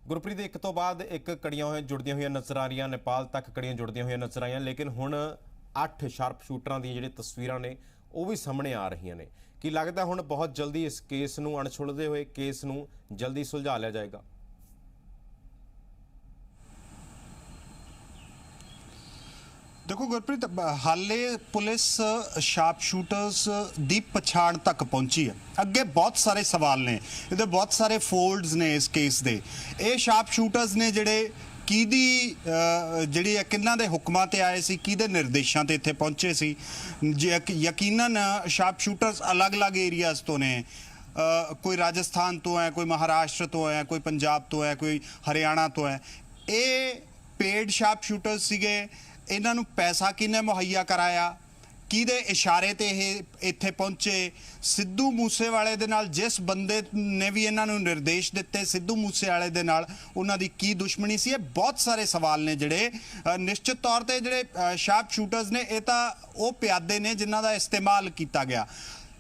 ਗੁਰਪ੍ਰੀਤ ਇੱਕ ਤੋਂ ਬਾਅਦ ਇੱਕ ਕੜੀਆਂ ਹੋਈਆਂ ਜੁੜਦੀਆਂ ਹੋਈਆਂ ਨਜ਼ਰ ਆ ਰਹੀਆਂ। ਨੇਪਾਲ ਤੱਕ ਕੜੀਆਂ ਜੁੜਦੀਆਂ ਹੋਈਆਂ ਨਜ਼ਰ ਆਈਆਂ, ਲੇਕਿਨ ਹੁਣ 8 ਸ਼ਾਰਪ ਸ਼ੂਟਰਾਂ ਦੀਆਂ ਜਿਹੜੀ ਤਸਵੀਰਾਂ ਨੇ ਉਹ ਵੀ ਸਾਹਮਣੇ ਆ ਰਹੀਆਂ ਨੇ। ਕੀ ਲੱਗਦਾ ਹੁਣ ਬਹੁਤ ਜਲਦੀ ਇਸ ਕੇਸ ਨੂੰ ਅਣਸੁਲਝਦੇ ਹੋਏ ਕੇਸ ਨੂੰ ਜਲਦੀ ਸੁਲਝਾ ਲਿਆ ਜਾਏਗਾ? देखो गुरप्रीत, हाले पुलिस शार्प शूटर्स की पछाण तक पहुंची है। अगे बहुत सारे सवाल ने, ये बहुत सारे फोल्ड्स ने इस केस दे। ये शार्प शूटर्स ने जिहड़े किहदी जिहड़ी किन्हां दे हुक्मां ते आए सी, किहदे निर्देशां ते इत्थे पहुंचे सी। यकीनन शार्प शूटर्स अलग अलग एरियाज तो ने, कोई राजस्थान तो है, कोई महाराष्ट्र तो है, कोई पंजाब तो है, कोई हरियाणा तो है। ये पेड शार्प शूटर्स सीगे। ਇਹਨਾਂ ਨੂੰ ਪੈਸਾ ਕਿਹਨੇ ਮੁਹੱਈਆ ਕਰਾਇਆ, ਕਿਹਦੇ ਇਸ਼ਾਰੇ ਤੇ ਇਹ ਇੱਥੇ ਪਹੁੰਚੇ? ਸਿੱਧੂ ਮੂਸੇਵਾਲੇ ਦੇ ਨਾਲ ਜਿਸ ਬੰਦੇ ਨੇ ਵੀ ਇਹਨਾਂ ਨੂੰ ਨਿਰਦੇਸ਼ ਦਿੱਤੇ, ਸਿੱਧੂ ਮੂਸੇਵਾਲੇ ਦੇ ਨਾਲ ਉਹਨਾਂ ਦੀ ਕੀ ਦੁਸ਼ਮਣੀ ਸੀ? ਇਹ ਬਹੁਤ ਸਾਰੇ ਸਵਾਲ ਨੇ ਜਿਹੜੇ ਨਿਸ਼ਚਿਤ ਤੌਰ ਤੇ ਜਿਹੜੇ ਸ਼ਾਰਪ ਸ਼ੂਟਰਸ ਨੇ ਇਹ ਤਾਂ ਉਹ ਪਿਆਦੇ ਨੇ ਜਿਨ੍ਹਾਂ ਦਾ ਇਸਤੇਮਾਲ ਕੀਤਾ ਗਿਆ।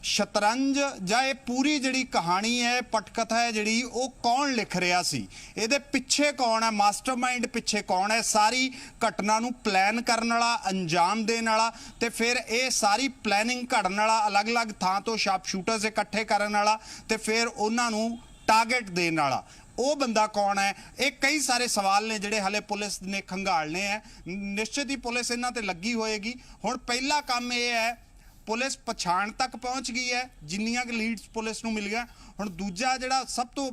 शतरंज ਜਾਂ ਇਹ ਪੂਰੀ ਜਿਹੜੀ ਕਹਾਣੀ ਹੈ, ਪਟਕਥਾ ਹੈ ਜਿਹੜੀ, ਉਹ ਕੌਣ ਲਿਖ ਰਿਹਾ ਸੀ? ਇਹਦੇ ਪਿੱਛੇ ਕੌਣ ਹੈ? ਮਾਸਟਰਮਾਈਂਡ ਪਿੱਛੇ ਕੌਣ ਹੈ? ਸਾਰੀ ਘਟਨਾ ਨੂੰ ਪਲਾਨ ਕਰਨ ਵਾਲਾ, ਅੰਜਾਮ ਦੇਣ ਵਾਲਾ, ਤੇ ਫਿਰ ਇਹ ਸਾਰੀ ਪਲੈਨਿੰਗ ਘੜਨ ਵਾਲਾ, ਅਲੱਗ-ਅਲੱਗ ਥਾਂ ਤੋਂ ਸ਼ਾਰਪ ਸ਼ੂਟਰਸ ਇਕੱਠੇ ਕਰਨ ਵਾਲਾ ਤੇ ਫਿਰ ਉਹਨਾਂ ਨੂੰ ਟਾਰਗੇਟ ਦੇਣ ਵਾਲਾ, ਉਹ ਬੰਦਾ ਕੌਣ ਹੈ? ਇਹ ਕਈ ਸਾਰੇ ਸਵਾਲ ਨੇ ਜਿਹੜੇ ਹਲੇ ਪੁਲਿਸ ਨੇ ਖੰਗਾਲਣੇ ਹੈ। ਨਿਸ਼ਚਿਤ ਹੀ ਪੁਲਿਸ ਇਹਨਾਂ ਤੇ ਲੱਗੀ ਹੋਏਗੀ। ਹੁਣ ਪਹਿਲਾ ਕੰਮ ਇਹ ਹੈ, ਪੁਲਿਸ ਪਛਾਣ ਤੱਕ ਪਹੁੰਚ ਗਈ ਹੈ ਜਿੰਨੀਆਂ ਕਿ ਲੀਡਸ ਪੁਲਿਸ ਨੂੰ ਮਿਲ ਗਿਆ। ਹੁਣ ਦੂਜਾ ਜਿਹੜਾ ਸਭ ਤੋਂ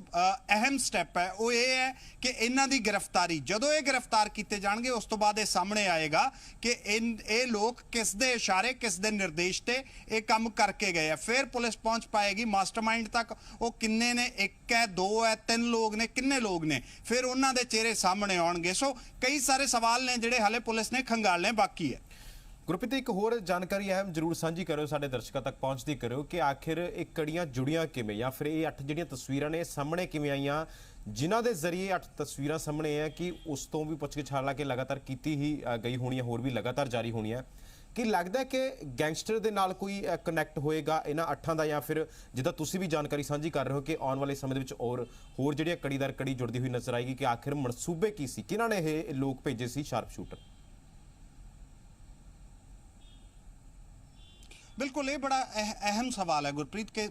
ਅਹਿਮ ਸਟੈਪ ਹੈ ਉਹ ਇਹ ਹੈ ਕਿ ਇਹਨਾਂ ਦੀ ਗ੍ਰਿਫਤਾਰੀ। ਜਦੋਂ ਇਹ ਗ੍ਰਿਫਤਾਰ ਕੀਤੇ ਜਾਣਗੇ ਉਸ ਤੋਂ ਬਾਅਦ ਇਹ ਸਾਹਮਣੇ ਆਏਗਾ ਕਿ ਇਹ ਲੋਕ ਕਿਸ ਦੇ ਇਸ਼ਾਰੇ, ਕਿਸ ਦੇ ਨਿਰਦੇਸ਼ ਤੇ ਇਹ ਕੰਮ ਕਰਕੇ ਗਏ ਆ। ਫਿਰ ਪੁਲਿਸ ਪਹੁੰਚ ਪਾਏਗੀ ਮਾਸਟਰਮਾਈਂਡ ਤੱਕ। ਉਹ ਕਿੰਨੇ ਨੇ? 1 ਹੈ, 2 ਹੈ, 3 ਲੋਕ ਨੇ, ਕਿੰਨੇ ਲੋਕ ਨੇ? ਫਿਰ ਉਹਨਾਂ ਦੇ ਚਿਹਰੇ ਸਾਹਮਣੇ ਆਉਣਗੇ। ਸੋ ਕਈ ਸਾਰੇ ਸਵਾਲ ਨੇ ਜਿਹੜੇ ਹਲੇ ਪੁਲਿਸ ਨੇ ਖੰਗਾਲਣੇ ਬਾਕੀ ਹੈ। ਗੁਰਪ੍ਰੀਤ, ਇੱਕ ਹੋਰ ਜਾਣਕਾਰੀ ਅਹਿਮ ਜ਼ਰੂਰ ਸਾਂਝੀ ਕਰਿਓ, ਸਾਡੇ ਦਰਸ਼ਕਾਂ ਤੱਕ ਪਹੁੰਚਦੀ ਕਰਿਓ ਕਿ ਆਖਿਰ ਇਹ ਕੜੀਆਂ ਜੁੜੀਆਂ ਕਿਵੇਂ, ਜਾਂ ਫਿਰ ਇਹ 8 ਜਿਹੜੀਆਂ ਤਸਵੀਰਾਂ ਨੇ ਸਾਹਮਣੇ ਕਿਵੇਂ ਆਈਆਂ, ਜਿਨ੍ਹਾਂ ਦੇ ਜ਼ਰੀਏ 8 ਤਸਵੀਰਾਂ ਸਾਹਮਣੇ ਆ। ਕਿ ਉਸ ਤੋਂ ਵੀ ਪੁੱਛਗਿੱਛ ਹਾਲਾਂਕਿ ਲਗਾਤਾਰ ਕੀਤੀ ਹੀ ਗਈ ਹੋਣੀ ਹੈ, ਹੋਰ ਵੀ ਲਗਾਤਾਰ ਜਾਰੀ ਹੋਣੀ ਹੈ। ਕਿ ਲੱਗਦਾ ਕਿ ਗੈਂਗਸਟਰ ਦੇ ਨਾਲ ਕੋਈ ਕਨੈਕਟ ਹੋਏਗਾ ਇਹਨਾਂ 8 ਦਾ, ਜਾਂ ਫਿਰ ਜਿੱਦਾਂ ਤੁਸੀਂ ਵੀ ਜਾਣਕਾਰੀ ਸਾਂਝੀ ਕਰ ਰਹੇ ਹੋ ਕਿ ਆਉਣ ਵਾਲੇ ਸਮੇਂ ਦੇ ਵਿੱਚ ਹੋਰ ਜਿਹੜੀਆਂ ਕੜੀ ਦਰ ਕੜੀ ਜੁੜਦੀ ਹੋਈ ਨਜ਼ਰ ਆਏਗੀ ਕਿ ਆਖਿਰ ਮਨਸੂਬੇ ਕੀ ਸੀ, ਕਿਹਨਾਂ ਨੇ ਇਹ ਲੋਕ ਭੇਜੇ ਸੀ ਸ਼ਾਰਪ ਸ਼ੂਟਰ? बिल्कुल, ये बड़ा अहम सवाल है गुरप्रीत के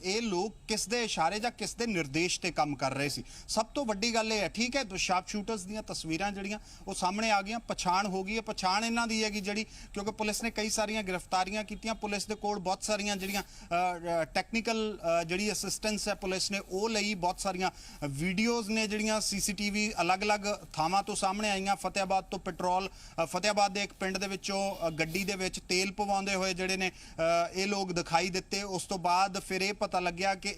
ये लोग किस दे इशारे ਜਾਂ किस दे निर्देश ਤੇ ਕੰਮ ਕਰ ਰਹੇ ਸੀ। ਸਭ ਤੋਂ ਵੱਡੀ ਗੱਲ ਇਹ ਹੈ, ਠੀਕ ਹੈ, ਸ਼ਾਰਪ ਸ਼ੂਟਰਸ ਦੀਆਂ ਤਸਵੀਰਾਂ ਜਿਹੜੀਆਂ ਉਹ ਸਾਹਮਣੇ ਆ ਗਈਆਂ, ਪਛਾਣ ਹੋ ਗਈ ਹੈ। ਪਛਾਣ ਇਹਨਾਂ ਦੀ ਹੈਗੀ ਜਿਹੜੀ, ਕਿਉਂਕਿ ਪੁਲਿਸ ਨੇ ਕਈ ਸਾਰੀਆਂ ਗ੍ਰਿਫਤਾਰੀਆਂ ਕੀਤੀਆਂ। ਪੁਲਿਸ ਦੇ ਕੋਲ ਬਹੁਤ ਸਾਰੀਆਂ ਜਿਹੜੀਆਂ ਟੈਕਨੀਕਲ ਜਿਹੜੀ ਅਸਿਸਟੈਂਸ ਹੈ ਪੁਲਿਸ ਨੇ ਉਹ ਲਈ। ਬਹੁਤ ਸਾਰੀਆਂ ਵੀਡੀਓਜ਼ ਨੇ ਜਿਹੜੀਆਂ ਸੀਸੀਟੀਵੀ ਅਲੱਗ-ਅਲੱਗ ਥਾਵਾਂ ਤੋਂ ਸਾਹਮਣੇ ਆਈਆਂ। ਫਤਿਆਬਾਦ ਤੋਂ ਪੈਟਰੋਲ, ਫਤਿਆਬਾਦ ਦੇ ਇੱਕ ਪਿੰਡ ਦੇ ਵਿੱਚੋਂ ਗੱਡੀ ਦੇ ਵਿੱਚ ਤੇਲ ਪਵਾਉਂਦੇ ਹੋਏ ਜਿਹੜੇ ਨੇ ਇਹ ਲੋਕ ਦਿਖਾਈ ਦਿੱਤੇ। ਉਸ ਤੋਂ ਬਾਅਦ ਫਿਰ ਇਹ ਪਤਾ ਲੱਗਿਆ ਕਿ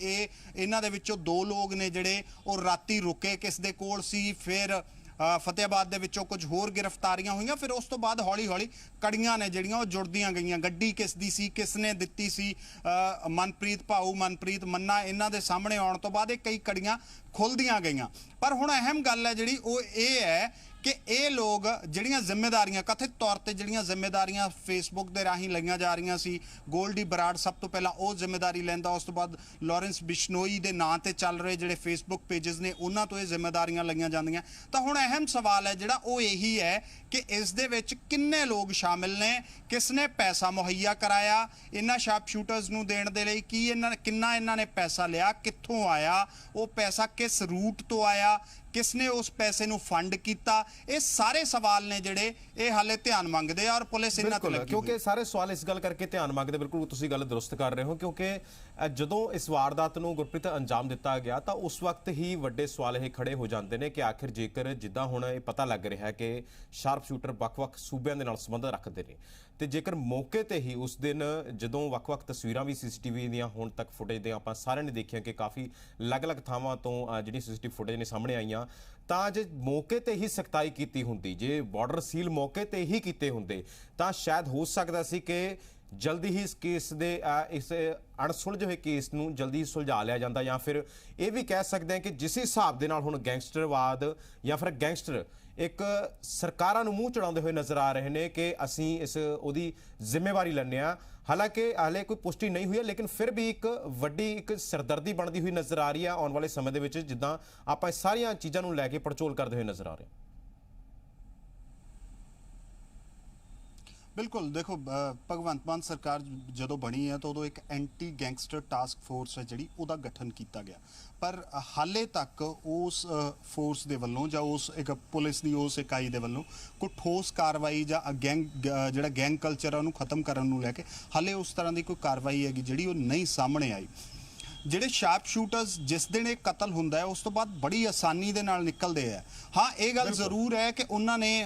ਇਹਨਾਂ ਦੇ ਵਿੱਚੋਂ 2 ਲੋਕ ਨੇ ਜਿਹੜੇ ਉਹ ਰਾਤੀ ਰੁਕੇ ਕਿਸ ਦੇ ਕੋਲ ਸੀ। ਫਿਰ ਫਤਿਆਬਾਦ ਦੇ ਵਿੱਚੋਂ ਕੁਝ ਹੋਰ ਗ੍ਰਿਫਤਾਰੀਆਂ ਹੋਈਆਂ। ਫਿਰ ਉਸ ਤੋਂ ਬਾਅਦ ਹੌਲੀ ਹੌਲੀ ਕੜੀਆਂ ਨੇ ਜਿਹੜੀਆਂ ਉਹ ਜੁੜਦੀਆਂ ਗਈਆਂ। ਗੱਡੀ ਕਿਸ ਦੀ ਸੀ, ਕਿਸ ਨੇ ਦਿੱਤੀ ਸੀ? ਮਨਪ੍ਰੀਤ ਭਾਊ, ਮਨਪ੍ਰੀਤ ਮੰਨਾ, ਇਹਨਾਂ ਦੇ ਸਾਹਮਣੇ ਆਉਣ ਤੋਂ ਬਾਅਦ ਇਹ ਕਈ ਕੜੀਆਂ ਖੁੱਲਦੀਆਂ ਗਈਆਂ। ਪਰ ਹੁਣ ਅਹਿਮ ਗੱਲ ਹੈ ਜਿਹੜੀ ਉਹ ਇਹ ਹੈ ਕਿ ਇਹ ਲੋਕ ਜਿਹੜੀਆਂ ਜ਼ਿੰਮੇਵਾਰੀਆਂ, ਕਥਿਤ ਤੌਰ ਤੇ ਜਿਹੜੀਆਂ ਜ਼ਿੰਮੇਵਾਰੀਆਂ ਫੇਸਬੁੱਕ ਦੇ ਰਾਹੀਂ ਲਈਆਂ ਜਾ ਰਹੀਆਂ ਸੀ, ਗੋਲਡੀ ਬਰਾੜ ਸਭ ਤੋਂ ਪਹਿਲਾਂ ਉਹ ਜ਼ਿੰਮੇਵਾਰੀ ਲੈਂਦਾ। ਉਸ ਤੋਂ ਬਾਅਦ ਲਾਰੈਂਸ ਬਿਸ਼ਨੋਈ ਦੇ ਨਾਂ ਤੇ ਚੱਲ ਰਹੇ ਜਿਹੜੇ ਫੇਸਬੁੱਕ ਪੇਜਸ ਨੇ ਉਹਨਾਂ ਤੋਂ ਇਹ ਜ਼ਿੰਮੇਵਾਰੀਆਂ ਲਈਆਂ ਜਾਂਦੀਆਂ। ਤਾਂ ਹੁਣ ਅਹਿਮ ਸਵਾਲ ਹੈ ਜਿਹੜਾ ਉਹ ਇਹੀ ਹੈ ਕਿ ਇਸ ਦੇ ਵਿੱਚ ਕਿੰਨੇ ਲੋਕ ਸ਼ਾਮਿਲ ਨੇ, ਕਿਸ ਨੇ ਪੈਸਾ ਮੁਹੱਈਆ ਕਰਾਇਆ ਇਹਨਾਂ ਸ਼ਾਰਪ ਸ਼ੂਟਰਸ ਨੂੰ ਦੇਣ ਦੇ ਲਈ? ਕਿੰਨਾ ਇਹਨਾਂ ਨੇ ਪੈਸਾ ਲਿਆ, ਕਿੱਥੋਂ ਆਇਆ ਉਹ ਪੈਸਾ, ਕਿਸ ਰੂਟ ਤੋਂ ਆਇਆ, किस ने उस पैसे ਨੂੰ फंड किया? ये सारे सवाल ने जिहड़े ये हाले ध्यान मंगते हैं और पुलिस इन्हां ते लगी क्योंकि सारे सवाल इस गल करके ध्यान मंगते। बिल्कुल तुसीं गल दुरुस्त कर रहे हो, क्योंकि ਜਦੋਂ ਇਸ ਵਾਰਦਾਤ ਨੂੰ ਗੁਰਪ੍ਰੀਤ ਅੰਜਾਮ ਦਿੱਤਾ ਗਿਆ ਤਾਂ ਉਸ ਵਕਤ ਹੀ ਵੱਡੇ ਸਵਾਲ ਇਹ ਖੜੇ ਹੋ ਜਾਂਦੇ ਨੇ ਕਿ ਆਖਿਰ ਜੇਕਰ ਜਿੱਦਾਂ ਹੁਣ ਇਹ ਪਤਾ ਲੱਗ ਰਿਹਾ ਕਿ ਸ਼ਾਰਪ ਸ਼ੂਟਰ ਵੱਖ-ਵੱਖ ਸੂਬਿਆਂ ਦੇ ਨਾਲ ਸੰਬੰਧ ਰੱਖਦੇ ਨੇ, ਤੇ ਜੇਕਰ ਮੌਕੇ ਤੇ ਹੀ ਉਸ ਦਿਨ ਜਦੋਂ ਵੱਖ-ਵੱਖ ਤਸਵੀਰਾਂ ਵੀ ਸੀਸੀਟੀਵੀ ਦੀਆਂ ਹੁਣ ਤੱਕ ਫੁਟੇਜ ਦੇ ਆਪਾਂ ਸਾਰਿਆਂ ਨੇ ਦੇਖੀਆਂ ਕਿ ਕਾਫੀ ਅਲੱਗ-ਅਲੱਗ ਥਾਵਾਂ ਤੋਂ ਜਿਹੜੀ ਸੀਸੀਟੀਵੀ ਫੁਟੇਜ ਨੇ ਸਾਹਮਣੇ ਆਈਆਂ, ਤਾਂ ਜੇ ਮੌਕੇ ਤੇ ਹੀ ਸਖਤਾਈ ਕੀਤੀ ਹੁੰਦੀ, ਜੇ ਬਾਰਡਰ ਸੀਲ ਮੌਕੇ ਤੇ ਹੀ ਕੀਤੇ ਹੁੰਦੇ, ਤਾਂ ਸ਼ਾਇਦ ਹੋ ਸਕਦਾ ਸੀ ਕਿ ਜਲਦੀ ਹੀ ਇਸ ਕੇਸ ਦੇ ਇਸ ਅਣਸੁਲਝੇ ਹੋਏ ਕੇਸ ਨੂੰ ਜਲਦੀ ਸੁਲਝਾ ਲਿਆ ਜਾਂਦਾ। ਜਾਂ ਫਿਰ ਇਹ ਵੀ ਕਹਿ ਸਕਦੇ ਹਾਂ ਕਿ ਜਿਸ ਹਿਸਾਬ ਦੇ ਨਾਲ ਹੁਣ ਗੈਂਗਸਟਰਵਾਦ ਜਾਂ ਫਿਰ ਗੈਂਗਸਟਰ एक सरकारां नूं मूँह चढ़ाउंदे होए नज़र आ रहे हैं कि असीं इस उहदी जिम्मेवारी लैंदे आ। ਹਾਲਾਂਕਿ ਹਾਲੇ ਕੋਈ ਪੁਸ਼ਟੀ ਨਹੀਂ ਹੋਈ ਹੈ, ਲੇਕਿਨ ਫਿਰ ਵੀ ਇੱਕ ਵੱਡੀ ਇੱਕ ਸਿਰਦਰਦੀ ਬਣਦੀ ਹੋਈ ਨਜ਼ਰ ਆ ਰਹੀ ਹੈ ਆਉਣ ਵਾਲੇ ਸਮੇਂ ਦੇ ਵਿੱਚ, ਜਿੱਦਾਂ ਆਪਾਂ ਇਹ ਸਾਰੀਆਂ ਚੀਜ਼ਾਂ ਨੂੰ ਲੈ ਕੇ ਪੜਚੋਲ ਕਰਦੇ ਹੋਏ ਨਜ਼ਰ ਆ ਰਹੇ ਹਾਂ। ਬਿਲਕੁਲ ਦੇਖੋ, ਭਗਵੰਤ ਮਾਨ ਸਰਕਾਰ ਜਦੋਂ ਬਣੀ ਹੈ ਤਾਂ ਉਦੋਂ ਇੱਕ ਐਂਟੀ ਗੈਂਗਸਟਰ ਟਾਸਕ ਫੋਰਸ ਹੈ ਜਿਹੜੀ ਉਹਦਾ ਗਠਨ ਕੀਤਾ ਗਿਆ, ਪਰ ਹਾਲੇ ਤੱਕ ਉਸ ਫੋਰਸ ਦੇ ਵੱਲੋਂ ਜਾਂ ਉਸ ਇੱਕ ਪੁਲਿਸ ਦੀ ਉਸ ਇਕਾਈ ਦੇ ਵੱਲੋਂ ਕੋਈ ਠੋਸ ਕਾਰਵਾਈ ਜਾਂ ਜਿਹੜਾ ਗੈਂਗ ਕਲਚਰ ਹੈ ਉਹਨੂੰ ਖਤਮ ਕਰਨ ਨੂੰ ਲੈ ਕੇ ਹਾਲੇ ਉਸ ਤਰ੍ਹਾਂ ਦੀ ਕੋਈ ਕਾਰਵਾਈ ਹੈਗੀ ਜਿਹੜੀ ਉਹ ਨਹੀਂ ਸਾਹਮਣੇ ਆਈ। ਜਿਹੜੇ ਸ਼ਾਰਪ ਸ਼ੂਟਰਸ ਜਿਸ ਦਿਨ ਇਹ ਕਤਲ ਹੁੰਦਾ ਹੈ ਉਸ ਤੋਂ ਬਾਅਦ ਬੜੀ ਆਸਾਨੀ ਦੇ ਨਾਲ ਨਿਕਲਦੇ ਆ। ਹਾਂ, ਇਹ ਗੱਲ ਜ਼ਰੂਰ ਹੈ ਕਿ ਉਹਨਾਂ ਨੇ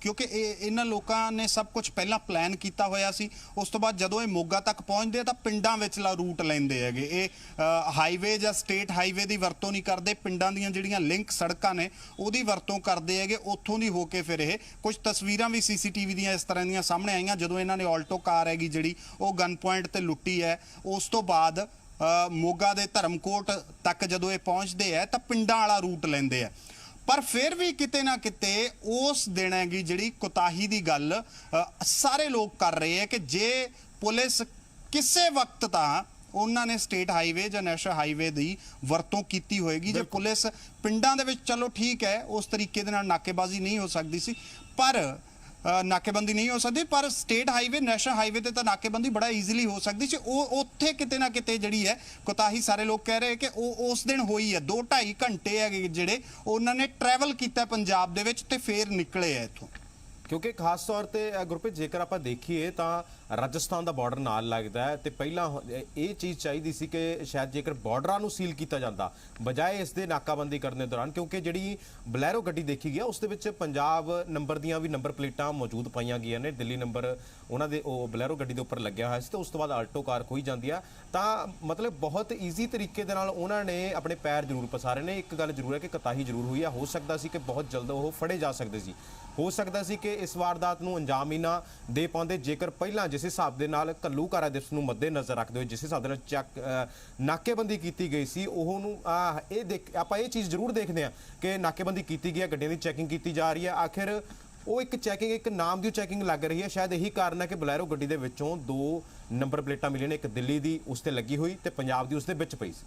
ਕਿਉਂਕਿ ਇਹਨਾਂ ਲੋਕਾਂ ਨੇ ਸਭ ਕੁਝ ਪਹਿਲਾਂ ਪਲਾਨ ਕੀਤਾ ਹੋਇਆ ਸੀ। ਉਸ ਤੋਂ ਬਾਅਦ ਜਦੋਂ ਇਹ ਮੋਗਾ ਤੱਕ ਪਹੁੰਚਦੇ ਆ ਤਾਂ ਪਿੰਡਾਂ ਵਿਚਲਾ ਰੂਟ ਲੈਂਦੇ ਹੈਗੇ। ਇਹ ਹਾਈਵੇ ਜਾਂ ਸਟੇਟ ਹਾਈਵੇ ਦੀ ਵਰਤੋਂ ਨਹੀਂ ਕਰਦੇ, ਪਿੰਡਾਂ ਦੀਆਂ ਜਿਹੜੀਆਂ ਲਿੰਕ ਸੜਕਾਂ ਨੇ ਉਹਦੀ ਵਰਤੋਂ ਕਰਦੇ ਹੈਗੇ। ਉੱਥੋਂ ਦੀ ਹੋ ਕੇ ਫਿਰ ਇਹ ਕੁਝ ਤਸਵੀਰਾਂ ਵੀ ਸੀਸੀਟੀਵੀ ਦੀਆਂ ਇਸ ਤਰ੍ਹਾਂ ਦੀਆਂ ਸਾਹਮਣੇ ਆਈਆਂ ਜਦੋਂ ਇਹਨਾਂ ਨੇ ਆਲਟੋ ਕਾਰ ਹੈਗੀ ਜਿਹੜੀ ਉਹ ਗਨ ਪੁਆਇੰਟ ਤੇ ਲੁੱਟੀ ਹੈ। ਉਸ ਤੋਂ ਬਾਅਦ ਮੋਗਾ ਦੇ ਧਰਮਕੋਟ ਤੱਕ ਜਦੋਂ ਇਹ ਪਹੁੰਚਦੇ ਆ ਤਾਂ ਪਿੰਡਾਂ ਵਾਲਾ ਰੂਟ ਲੈਂਦੇ ਆ। ਪਰ ਫਿਰ ਵੀ ਕਿਤੇ ਨਾ ਕਿਤੇ ਉਸ ਦਿਨ ਹੈਗੀ ਜਿਹੜੀ ਕੋਤਾਹੀ ਦੀ ਗੱਲ ਸਾਰੇ ਲੋਕ ਕਰ ਰਹੇ ਆ ਕਿ ਜੇ ਪੁਲਿਸ ਕਿਸੇ ਵਕਤ ਤਾਂ ਉਹਨਾਂ ਨੇ ਸਟੇਟ ਹਾਈਵੇ ਜਾਂ ਨੈਸ਼ਨਲ ਹਾਈਵੇ ਦੀ ਵਰਤੋਂ ਕੀਤੀ ਹੋਏਗੀ। ਜੇ ਪੁਲਿਸ ਪਿੰਡਾਂ ਦੇ ਵਿੱਚ ਚਲੋ ਠੀਕ ਹੈ ਉਸ ਤਰੀਕੇ ਦੇ ਨਾਲ ਨਾਕੇਬਾਜ਼ੀ ਨਹੀਂ ਹੋ ਸਕਦੀ ਸੀ, ਪਰ ਨਾਕੇਬੰਦੀ ਨਹੀਂ ਹੋ ਸਕਦੀ, ਪਰ ਸਟੇਟ ਹਾਈਵੇ ਨੈਸ਼ਨਲ ਹਾਈਵੇ ਤੇ ਤਾਂ ਨਾਕੇਬੰਦੀ ਬੜਾ ਈਜ਼ੀਲੀ ਹੋ ਸਕਦੀ ਸੀ। ਉਹ ਉੱਥੇ ਕਿਤੇ ਨਾ ਕਿਤੇ ਜਿਹੜੀ ਹੈ ਕੋਤਾਹੀ ਸਾਰੇ ਲੋਕ ਕਹਿ ਰਹੇ ਕਿ ਉਹ ਉਸ ਦਿਨ ਹੋਈ ਹੈ। 2-2.5 ਘੰਟੇ ਹੈਗੇ ਜਿਹੜੇ ਉਹਨਾਂ ਨੇ ਟਰੈਵਲ ਕੀਤਾ ਪੰਜਾਬ ਦੇ ਵਿੱਚ ਤੇ ਫੇਰ ਨਿਕਲੇ ਆ ਇੱਥੋਂ। ਕਿਉਂਕਿ ਖਾਸ ਤੌਰ ਤੇ ਗੁਰਪ੍ਰੀਤ ਜੇਕਰ ਆਪਾਂ ਦੇਖੀਏ ਤਾਂ ਰਾਜਸਥਾਨ ਦਾ ਬਾਰਡਰ ਨਾਲ ਲੱਗਦਾ ਹੈ ਤੇ ਪਹਿਲਾਂ ਇਹ ਚੀਜ਼ ਚਾਹੀਦੀ ਸੀ ਕਿ ਸ਼ਾਇਦ ਜੇਕਰ ਬਾਰਡਰਾਂ ਨੂੰ ਸੀਲ ਕੀਤਾ ਜਾਂਦਾ ਬਜਾਏ ਇਸ ਦੇ ਨਾਕਾਬੰਦੀ ਕਰਨ ਦੇ ਦੌਰਾਨ, ਕਿਉਂਕਿ ਜਿਹੜੀ ਬਲੈਰੋ ਗੱਡੀ ਦੇਖੀ ਗਿਆ ਉਸ ਦੇ ਵਿੱਚ ਪੰਜਾਬ ਨੰਬਰ ਦੀਆਂ ਵੀ ਨੰਬਰ ਪਲੇਟਾਂ ਮੌਜੂਦ ਪਾਈਆਂ ਗਈਆਂ ਨੇ, ਦਿੱਲੀ ਨੰਬਰ ਉਹਨਾਂ ਦੇ ਉਹ ਬਲੈਰੋ ਗੱਡੀ ਦੇ ਉੱਪਰ ਲੱਗਿਆ ਹੋਇਆ ਸੀ ਤੇ ਉਸ ਤੋਂ ਬਾਅਦ ਆਲਟੋ ਕਾਰ ਖੋਈ ਜਾਂਦੀ ਆ। ਤਾਂ ਮਤਲਬ ਬਹੁਤ ਈਜ਼ੀ ਤਰੀਕੇ ਦੇ ਨਾਲ ਉਹਨਾਂ ਨੇ ਆਪਣੇ ਪੈਰ ਜ਼ਰੂਰ ਪਸਾਰੇ ਨੇ। ਇੱਕ ਗੱਲ ਜ਼ਰੂਰ ਹੈ ਕਿ ਕੋਤਾਹੀ ਜ਼ਰੂਰ ਹੋਈ ਆ, ਹੋ ਸਕਦਾ ਸੀ ਕਿ ਬਹੁਤ ਜਲਦ ਉਹ ਫੜੇ ਜਾ ਸਕਦੇ ਸੀ, ਹੋ ਸਕਦਾ ਸੀ ਕਿ ਇਸ ਵਾਰਦਾਤ ਨੂੰ ਅੰਜਾਮ ਹੀ ਨਾ ਦੇ ਪਾਉਂਦੇ ਜੇਕਰ ਪਹਿਲਾਂ ਜਿਸ ਹਿਸਾਬ ਦੇ ਨਾਲ ਘੱਲੂਘਾਰਾ ਦਿਵਸ ਨੂੰ ਮੱਦੇ ਨਜ਼ਰ ਰੱਖਦੇ ਹੋਏ ਜਿਸ ਹਿਸਾਬ ਦੇ ਨਾਲ ਨਾਕੇਬੰਦੀ ਕੀਤੀ ਗਈ ਸੀ ਉਹਨੂੰ ਆਪਾਂ ਇਹ ਚੀਜ਼ ਜ਼ਰੂਰ ਦੇਖਦੇ ਹਾਂ ਕਿ ਨਾਕੇਬੰਦੀ ਕੀਤੀ ਗਈ ਹੈ, ਗੱਡੀਆਂ ਦੀ ਚੈਕਿੰਗ ਕੀਤੀ ਜਾ ਰਹੀ ਹੈ। ਆਖਿਰ ਉਹ ਇੱਕ ਚੈਕਿੰਗ ਇੱਕ ਨਾਮ ਦੀ ਚੈਕਿੰਗ ਲੱਗ ਰਹੀ ਹੈ। ਸ਼ਾਇਦ ਇਹੀ ਕਾਰਨ ਹੈ ਕਿ ਬਲੈਰੋ ਗੱਡੀ ਦੇ ਵਿੱਚੋਂ 2 ਨੰਬਰ ਪਲੇਟਾਂ ਮਿਲੀਆਂ ਨੇ, ਇੱਕ ਦਿੱਲੀ ਦੀ ਉਸ ਤੇ ਲੱਗੀ ਹੋਈ ਤੇ ਪੰਜਾਬ ਦੀ ਉਸ ਦੇ ਵਿੱਚ ਪਈ ਸੀ।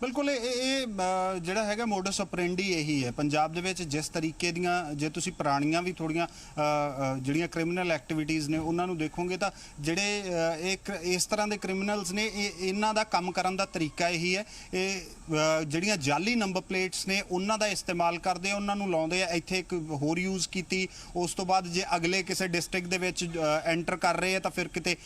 ਬਿਲਕੁਲ ਇਹ ਜਿਹੜਾ ਹੈਗਾ ਮੋਡਸ ਆਪਰੈਂਡੀ ਇਹੀ ਹੈ ਪੰਜਾਬ ਦੇ ਵਿੱਚ। ਜਿਸ ਤਰੀਕੇ ਦੀਆਂ ਜੇ ਤੁਸੀਂ ਪੁਰਾਣੀਆਂ ਵੀ ਥੋੜੀਆਂ ਜਿਹੜੀਆਂ ਕ੍ਰਿਮੀਨਲ ਐਕਟੀਵਿਟੀਜ਼ ਨੇ ਉਹਨਾਂ ਨੂੰ ਦੇਖੋਗੇ ਤਾਂ ਜਿਹੜੇ ਇਸ ਤਰ੍ਹਾਂ ਦੇ ਕ੍ਰਿਮੀਨਲਸ ਨੇ ਇਹਨਾਂ ਦਾ ਕੰਮ ਕਰਨ ਦਾ ਤਰੀਕਾ ਇਹੀ ਹੈ। ਇਹ ਜਿਹੜੀਆਂ ਜਾਲੀ ਨੰਬਰ ਪਲੇਟਸ ਨੇ ਉਹਨਾਂ ਦਾ ਇਸਤੇਮਾਲ ਕਰਦੇ ਆ, ਉਹਨਾਂ ਨੂੰ ਲਾਉਂਦੇ ਆ। ਇੱਥੇ ਇੱਕ ਹੋਰ ਯੂਜ਼ ਕੀਤੀ, ਉਸ ਤੋਂ ਬਾਅਦ ਜੇ ਅਗਲੇ ਕਿਸੇ ਡਿਸਟ੍ਰਿਕਟ ਦੇ ਵਿੱਚ ਐਂਟਰ ਕਰ ਰਹੇ ਆ ਤਾਂ ਫਿਰ ਕਿਤੇ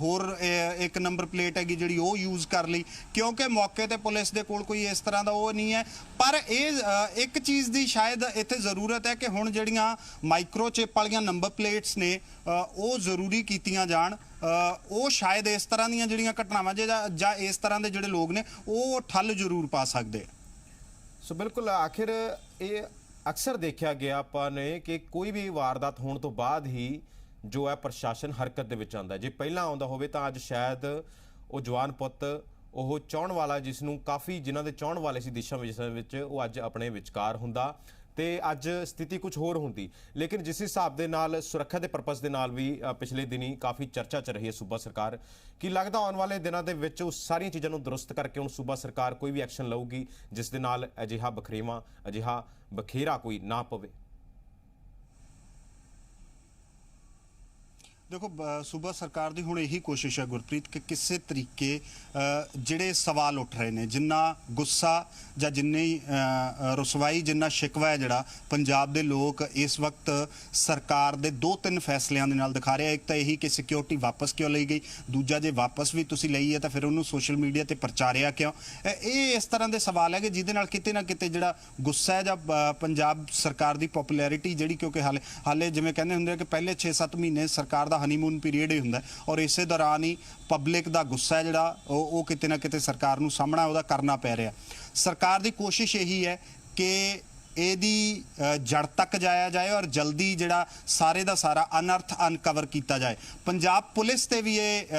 ਹੋਰ ਇੱਕ ਨੰਬਰ ਪਲੇਟ ਹੈਗੀ ਜਿਹੜੀ ਉਹ ਯੂਜ਼ ਕਰ ਲਈ, ਕਿਉਂਕਿ ਮੌਕੇ ਤੇ ਪੁਲਿਸ ਦੇ ਕੋਲ ਕੋਈ ਇਸ ਤਰ੍ਹਾਂ ਦਾ ਉਹ ਨਹੀਂ ਹੈ। ਪਰ ਇਹ ਇੱਕ ਚੀਜ਼ ਦੀ ਸ਼ਾਇਦ ਇੱਥੇ ਜ਼ਰੂਰਤ ਹੈ ਕਿ ਹੁਣ ਜਿਹੜੀਆਂ ਮਾਈਕਰੋ ਚਿਪ ਵਾਲੀਆਂ ਨੰਬਰ ਪਲੇਟਸ ਨੇ ਉਹ ਜ਼ਰੂਰੀ ਕੀਤੀਆਂ ਜਾਣ। ਉਹ ਸ਼ਾਇਦ ਇਸ ਤਰ੍ਹਾਂ ਦੀਆਂ ਜਿਹੜੀਆਂ ਘਟਨਾਵਾਂ ਜਾਂ ਇਸ ਤਰ੍ਹਾਂ ਦੇ ਜਿਹੜੇ ਲੋਕ ਨੇ ਉਹ ਠੱਲ ਜ਼ਰੂਰ ਪਾ ਸਕਦੇ। ਸੋ ਬਿਲਕੁਲ, ਆਖਿਰ ਇਹ ਅਕਸਰ ਦੇਖਿਆ ਗਿਆ ਆਪਾਂ ਨੇ ਕਿ ਕੋਈ ਵੀ ਵਾਰਦਾਤ ਹੋਣ ਤੋਂ ਬਾਅਦ ਹੀ ਜੋ ਹੈ ਪ੍ਰਸ਼ਾਸਨ ਹਰਕਤ ਦੇ ਵਿੱਚ ਆਉਂਦਾ। ਜੇ ਪਹਿਲਾਂ ਆਉਂਦਾ ਹੋਵੇ ਤਾਂ ਅੱਜ ਸ਼ਾਇਦ ਉਹ ਜਵਾਨ ਪੁੱਤ, ਉਹ ਚਾਹਣ ਵਾਲਾ ਜਿਸ ਨੂੰ ਕਾਫੀ ਜਿਨ੍ਹਾਂ ਦੇ ਚਾਹਣ ਵਾਲੇ ਸੀ ਦੇਸ਼ਾਂ ਵਿੱਚ, ਉਹ ਅੱਜ ਆਪਣੇ ਵਿਚਕਾਰ ਹੁੰਦਾ ਤੇ ਅੱਜ ਸਥਿਤੀ ਕੁਝ ਹੋਰ ਹੁੰਦੀ। ਲੇਕਿਨ ਜਿਸ ਹਿਸਾਬ ਦੇ ਨਾਲ ਸੁਰੱਖਿਆ ਦੇ ਪਰਪਸ ਦੇ ਨਾਲ ਵੀ ਪਿਛਲੇ ਦਿਨੀ ਕਾਫੀ ਚਰਚਾ ਚੱਲ ਰਹੀ ਹੈ ਸੂਬਾ ਸਰਕਾਰ, ਕੀ ਲੱਗਦਾ ਆਉਣ ਵਾਲੇ ਦਿਨਾਂ ਦੇ ਵਿੱਚ ਉਸ ਸਾਰੀਆਂ ਚੀਜ਼ਾਂ ਨੂੰ ਦਰੁਸਤ ਕਰਕੇ ਹੁਣ ਸੂਬਾ ਸਰਕਾਰ ਕੋਈ ਵੀ ਐਕਸ਼ਨ ਲਊਗੀ ਜਿਸ ਦੇ ਨਾਲ ਅਜਿਹਾ ਬਖਰੇਵਾਂ, ਅਜਿਹਾ ਬਖੇਰਾ ਕੋਈ ਨਾ ਪਵੇ? ਦੇਖੋ, ਸੂਬਾ ਸਰਕਾਰ ਦੀ ਹੁਣ ਇਹੀ ਕੋਸ਼ਿਸ਼ ਹੈ ਗੁਰਪ੍ਰੀਤ ਕਿ ਕਿਸੇ ਤਰੀਕੇ ਜਿਹੜੇ ਸਵਾਲ ਉੱਠ ਰਹੇ ਨੇ, ਜਿੰਨਾ ਗੁੱਸਾ ਜਾਂ ਜਿੰਨੀ ਰੁਸਵਾਈ, ਜਿੰਨਾ ਸ਼ਿਕਵਾ ਹੈ ਜਿਹੜਾ ਪੰਜਾਬ ਦੇ ਲੋਕ ਇਸ ਵਕਤ ਸਰਕਾਰ ਦੇ 2-3 ਫੈਸਲਿਆਂ ਦੇ ਨਾਲ ਦਿਖਾ ਰਹੇ। ਇੱਕ ਤਾਂ ਇਹੀ ਕਿ ਸਿਕਿਉਰਿਟੀ ਵਾਪਸ ਕਿਉਂ ਲਈ ਗਈ, ਦੂਜਾ ਜੇ ਵਾਪਸ ਵੀ ਤੁਸੀਂ ਲਈ ਹੈ ਤਾਂ ਫਿਰ ਉਹਨੂੰ ਸੋਸ਼ਲ ਮੀਡੀਆ ਤੇ ਪ੍ਰਚਾਰਿਆ ਕਿਉਂ। ਇਹ ਇਸ ਤਰ੍ਹਾਂ ਦੇ ਸਵਾਲ ਹੈ ਕਿ ਜਿਹਦੇ ਨਾਲ ਕਿਤੇ ਨਾ ਕਿਤੇ ਜਿਹੜਾ ਗੁੱਸਾ ਹੈ ਜਾਂ ਪੰਜਾਬ ਸਰਕਾਰ ਦੀ ਪਪੂਲੈਰਿਟੀ ਜਿਹੜੀ, ਕਿਉਂਕਿ ਹਾਲੇ ਜਿਵੇਂ ਕਹਿੰਦੇ ਹੁੰਦੇ ਆ ਕਿ ਪਹਿਲੇ 6-7 ਮਹੀਨੇ ਸਰਕਾਰ ਦਾ ਹਨੀਮੂਨ ਪੀਰੀਅਡ ਹੀ ਹੁੰਦਾ ਔਰ ਇਸੇ ਦੌਰਾਨ ਹੀ ਪਬਲਿਕ ਦਾ ਗੁੱਸਾ ਹੈ ਜਿਹੜਾ ਉਹ ਕਿਤੇ ਨਾ ਕਿਤੇ ਸਰਕਾਰ ਨੂੰ ਸਾਹਮਣਾ ਉਹਦਾ ਕਰਨਾ ਪੈ ਰਿਹਾ। ਸਰਕਾਰ ਦੀ ਕੋਸ਼ਿਸ਼ ਇਹੀ ਹੈ ਕਿ ਇਹਦੀ ਜੜ ਤੱਕ ਜਾਇਆ ਜਾਏ ਔਰ ਜਲਦੀ ਜਿਹੜਾ ਸਾਰੇ ਦਾ ਸਾਰਾ ਅਨਰਥ ਅਨਕਵਰ ਕੀਤਾ ਜਾਏ। ਪੰਜਾਬ ਪੁਲਿਸ ਤੇ ਵੀ ਇਹ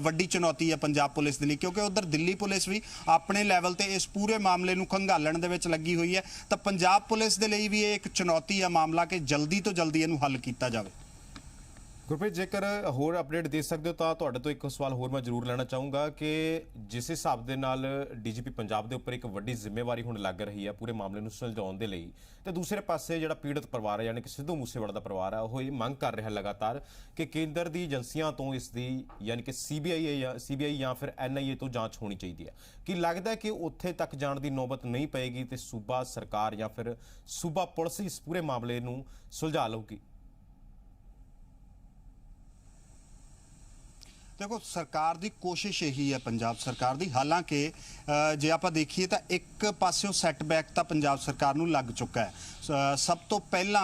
ਵੱਡੀ ਚੁਣੌਤੀ ਹੈ ਪੰਜਾਬ ਪੁਲਿਸ ਦੇ ਲਈ, ਕਿਉਂਕਿ ਉਧਰ ਦਿੱਲੀ ਪੁਲਿਸ ਵੀ ਆਪਣੇ ਲੈਵਲ ਤੇ ਇਸ ਪੂਰੇ ਮਾਮਲੇ ਨੂੰ ਖੰਗਾਲਣ ਦੇ ਵਿੱਚ ਲੱਗੀ ਹੋਈ ਹੈ, ਤਾਂ ਪੰਜਾਬ ਪੁਲਿਸ ਦੇ ਲਈ ਵੀ ਇਹ ਇੱਕ ਚੁਣੌਤੀ ਹੈ ਮਾਮਲਾ ਕਿ ਜਲਦੀ ਤੋਂ ਜਲਦੀ ਇਹਨੂੰ ਹੱਲ ਕੀਤਾ ਜਾਵੇ। ਗੁਰਪ੍ਰੀਤ, ਜੇਕਰ ਹੋਰ ਅਪਡੇਟ ਦੇ ਸਕਦੇ ਹੋ ਤਾਂ ਤੁਹਾਡੇ ਤੋਂ ਇੱਕ ਸਵਾਲ ਹੋਰ ਮੈਂ ਜ਼ਰੂਰ ਲੈਣਾ ਚਾਹੂੰਗਾ ਕਿ ਜਿਸ ਹਿਸਾਬ ਦੇ ਨਾਲ ਡੀਜੀਪੀ ਪੰਜਾਬ ਦੇ ਉੱਪਰ ਇੱਕ ਵੱਡੀ ਜ਼ਿੰਮੇਵਾਰੀ ਹੁਣ ਲੱਗ ਰਹੀ ਹੈ ਪੂਰੇ ਮਾਮਲੇ ਨੂੰ ਸੁਲਝਾਉਣ ਦੇ ਲਈ, ਤੇ ਦੂਸਰੇ ਪਾਸੇ ਜਿਹੜਾ ਪੀੜਤ ਪਰਿਵਾਰ ਹੈ ਯਾਨੀ ਕਿ ਸਿੱਧੂ ਮੂਸੇਵਾਲਾ ਦਾ ਪਰਿਵਾਰ ਹੈ ਉਹ ਇਹ ਮੰਗ ਕਰ ਰਿਹਾ ਲਗਾਤਾਰ ਕਿ ਕੇਂਦਰ ਦੀ ਏਜੰਸੀਆਂ ਤੋਂ ਇਸ ਦੀ ਯਾਨੀ ਕਿ ਸੀਬੀਆਈ ਜਾਂ ਫਿਰ NIA ਤੋਂ ਜਾਂਚ ਹੋਣੀ ਚਾਹੀਦੀ ਹੈ। ਕੀ ਲੱਗਦਾ ਕਿ ਉੱਥੇ ਤੱਕ ਜਾਣ ਦੀ ਨੌਬਤ ਨਹੀਂ ਪਏਗੀ ਤੇ ਸੂਬਾ ਸਰਕਾਰ ਜਾਂ ਫਿਰ ਸੂਬਾ ਪੁਲਿਸ ਇਸ ਪੂਰੇ ਮਾਮਲੇ ਨੂੰ ਸੁਲਝਾ ਲਊਗੀ? देखो, सरकार की कोशिश यही है पंजाब सरकार की, हालांकि जे आप देखिए तो एक पासों सैटबैक तो पंजाब सरकार नूं लग चुका है। सब तो पहला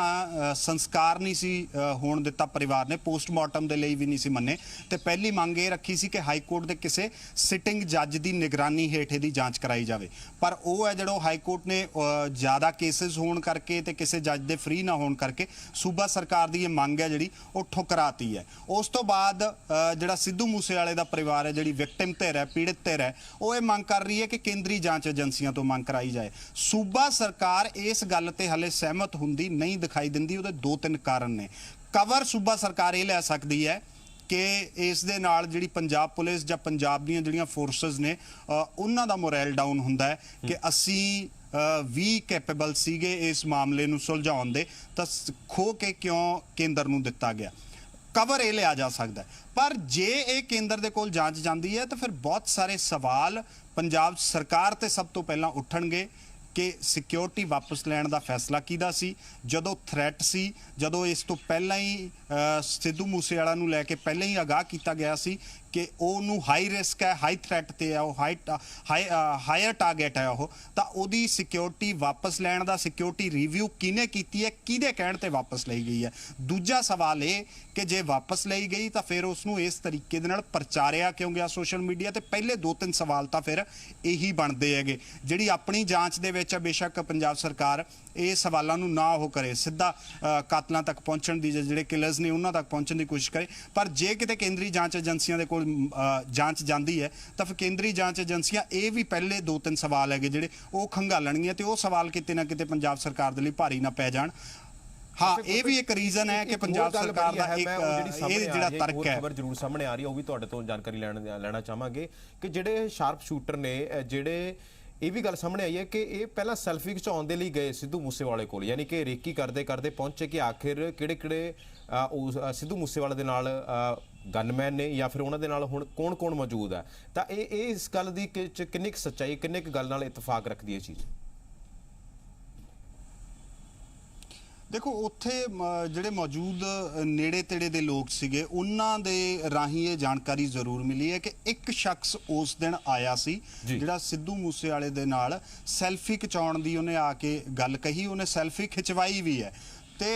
संस्कार नहीं सी होण दिता परिवार ने, पोस्टमार्टम दे लई भी नहीं सी मन्ने, ते पहली मंग ये रखी सी कि हाई कोर्ट दे किसी सिटिंग जज की निगरानी हेठ इहदी जांच कराई जाए, पर वो है जो हाई कोर्ट ने ज़्यादा केसिस होण करके ते किसी जज दे फ्री ना होण करके सूबा सरकार की ये मंग है जिहड़ी वो ठुकराती है। उस तो बाद जिहड़ा सिद्धू मूसेवाले का परिवार है, जिहड़ी विक्टिम धिर है, पीड़ित धिर है, वो ये मंग कर रही है कि केंद्रीय जांच एजेंसियों तो मंग कराई जाए। सूबा सरकार इस गल ते हले सहमत हुंदी नहीं दिखाई दिंदी। उहदे 2-3 कारण ने। कवर सूबा सरकार ये लै सकदी है कि इस दे नाल जिहड़ी पंजाब पुलिस जां पंजाब दीयां जिहड़ियां फोर्सेस ने उन्हां दा मोरल डाउन हुंदा है कि असीं भी कैपेबल सीगे इस मामले नूं सुलझाउण दे, तां खो के क्यों केंद्र नूं दित्ता गया। कवर ये लिया जा सकता है, पर जे ये केंद्र दे कोल जांच जाती है तो फिर बहुत सारे सवाल पंजाब सरकार ते सब तो पहला उठणगे कि सिक्योरिटी वापस लैण दा फैसला किहदा सी, जदों थ्रैट सी, जदों इस तो पहला ही सिद्धू मूसेवाला नूं लैके पहले ही आगाह किया गया सी कि ओनू हाई रिस्क है, हाई थ्रैट ते है, हायर टारगेट है, तो ओदी सिक्योरिटी वापस लैण दा सिक्योरिटी रिव्यू किने कीती है, किहदे कहण ते वापस लई गई है। दूजा सवाल ये कि जे वापस लई गई तो फिर उसनूं इस तरीके दे नाल प्रचारिया क्यों गया सोशल मीडिया ते। पहले 2-3 सवाल तो फिर यही बनते हैगे। जिहड़ी अपनी जांच दे विच बेशक पंजाब सरकार ये सवालों नूं ना हो करे, सीधा कातलों तक पहुँचण दी, जिहड़े किलर्स ने उन्हां तक पहुँचण की कोशिश करे, पर जे किते केंद्रीय जांच एजेंसियां दे कोल जांच जाती है तो फिर केंद्रीय जांच एजेंसियां ये भी पहले 2-3 सवाल है जिहड़े वो खंगालणगियां ते वो सवाल किते ना किते पंजाब सरकार दे लई भारी ना पै जाण। हाँ, ये भी एक रीजन है कि पंजाब सरकार का एक ये जिहड़ा तर्क है खबर जरूर सामने आ रही है, वो भी तुहाडे तो जानकारी लेना चाहांगे कि जिहड़े शार्प शूटर ने जिहड़े ਇਹ ਵੀ ਗੱਲ ਸਾਹਮਣੇ ਆਈ ਹੈ ਕਿ ਇਹ ਪਹਿਲਾਂ ਸੈਲਫੀ ਖਿਚਾਉਣ ਦੇ ਲਈ ਗਏ ਸਿੱਧੂ ਮੂਸੇਵਾਲੇ ਕੋਲ, ਯਾਨੀ ਕਿ ਰੇਕੀ ਕਰਦੇ ਕਰਦੇ ਪਹੁੰਚੇ ਕਿ ਆਖਿਰ ਕਿਹੜੇ ਸਿੱਧੂ ਮੂਸੇਵਾਲੇ ਦੇ ਨਾਲ ਗਨਮੈਨ ਨੇ ਜਾਂ ਫਿਰ ਉਹਨਾਂ ਦੇ ਨਾਲ ਹੁਣ ਕੌਣ ਮੌਜੂਦ ਹੈ। ਤਾਂ ਇਹ ਇਸ ਗੱਲ ਦੀ ਕਿੰਨੀ ਕੁ ਸੱਚਾਈ, ਕਿੰਨੇ ਕੁ ਗੱਲ ਨਾਲ ਇਤਫਾਕ ਰੱਖਦੀ ਹੈ ਚੀਜ਼? देखो, उत्थे जिहड़े मौजूद नेड़े तेड़े दे लोग सीगे उन्हां दे राही ये जानकारी जरूर मिली है कि एक शख्स उस दिन आया सी जिहड़ा सिद्धू मूसेवाले दे नाल सैल्फी खिचाउण दी उन्हें आके गल कही, उन्हें सैल्फी खिचवाई भी है। ਤੇ